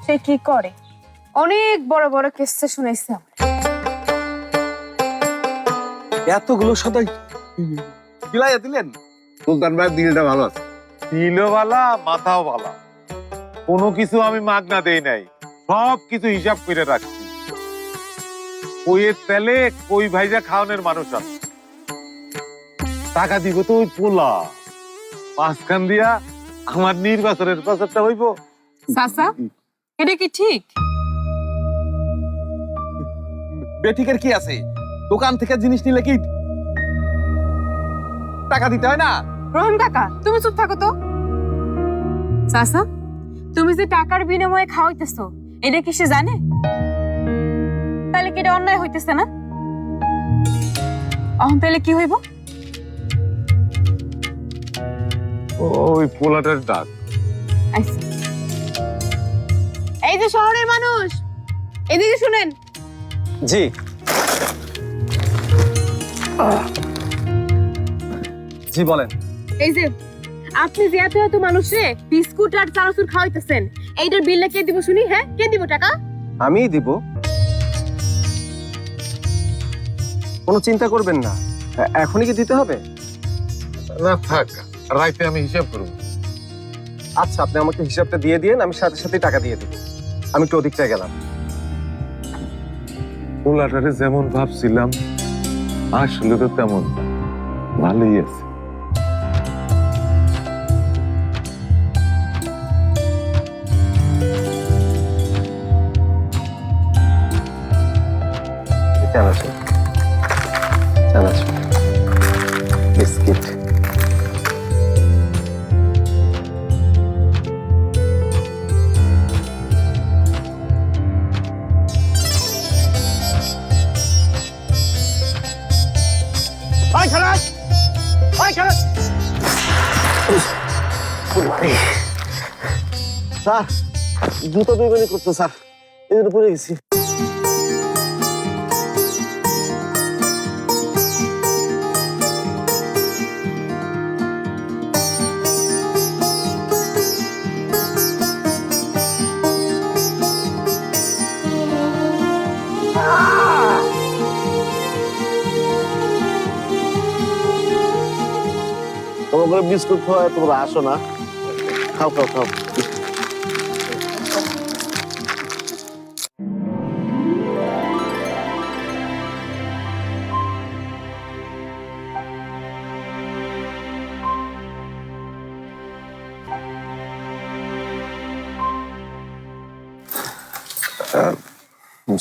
সে কি করে? অনেক বড় বড় কেসে শুনাইছে। এতগুলো সদাই বিলাইয়া দিলেন? সুলতান ভাই দিলটা ভালো আছে। দিলও ভালা, মাথাও ভালা। কোনো কিছু আমি মাগনা দেই নাই, সব কিছু হিসাব করে রাখছি। কইয়ের তেলে কই ভাইজা খাওয়ানোর মানুষ আছে। টাকা দিব তো ওই পোলা, মাঝখান দিয়া আমার নির্বাচনের প্রচারটা হইব। চাচা, এটা কি ঠিক? বেঠিকের কি আছে? দোকান থেকে জিনিস নিলে কি টাকা দিতে হয় না? রহিম কাকা, তুমি চুপ থাকো তো। চাচা, তুমি যে টাকার বিনিময়ে খাওয়াইতেছো, এটা কি সে জানে? তাহলে কি এটা অন্যায় হইতেছে না? এখন তাহলে কি হইব? ওই পোলাটার ডাক। আচ্ছা, এই যে শহরের মানুষ, এদিকে শুনেন। জি। জি বলেন। এই যে আপনি যে এত এত মানুষে বিস্কুট আর চানাচুর খাওয়াইতেছেন, এইটার বিলটা কে দিব শুনি? হ্যাঁ, কে দিব টাকা? আমিই দিব। কোনো চিন্তা করবেন না, এখনই কি দিতে হবে? না থাক, রাইতে আমি হিসাব করব। আচ্ছা, আপনি আমাকে হিসাবটা দিয়ে দিয়েন, আমি সাথে সাথে টাকা দিয়ে দেব। আমি একটু ওদিকটা গেলাম। পোলাটারে যেমন ভাবছিলাম আসলে তো তেমন ভালোই আছে। চানাচুর, চানাচুর, বিস্কিট। স্যার, জুতো বেমানি করতো স্যার, এই জন্য পড়ে গেছি। তোমার করে বিস্কুট খাওয়া তোমরা আসো না? খাও খাও খাও।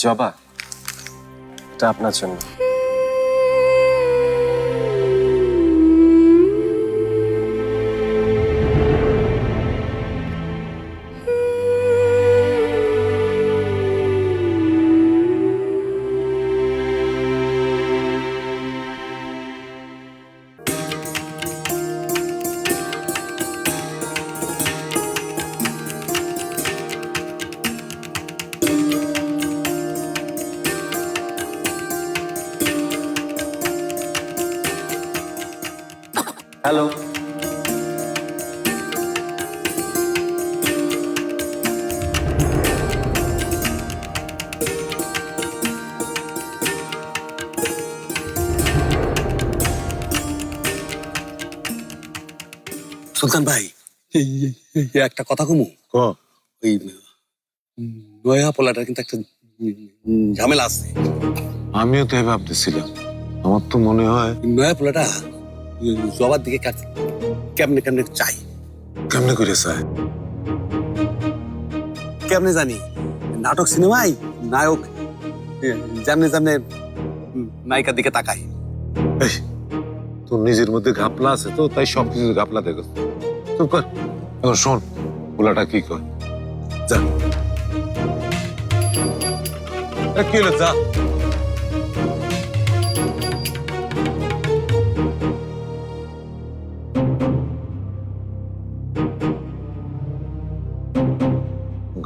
জবা, এটা আপনার জন্য। হ্যালো। সুলতান ভাই, একটা কথা কমু। ক ওই নয়া পোলাটার কিন্তু একটা ঝামেলা আছে। আমিও তাই ভাবতেছিলাম, আমার তো মনে হয়। নয়া পোলাটা জবার দিকে কেমনে কেমনে চাই। কেমনে করে চায়? কেমনে জানি, নাটক সিনেমায় নায়ক যেমনে যেমনে নায়িকার দিকে তাকায়। এই, তোর নিজের মধ্যে ঘাপলা আছে তো, তাই সবকিছু ঘাপলা দেখো। চুপ কর, এখন শোন পোলাটা কি কর। যা, কি হলো, যা।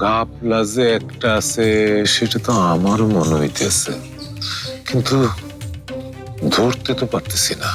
ঘাপলা যে একটা আছে সেটা তো আমারও মনে হইতেছে, কিন্তু ধরতে তো পারতেছি না।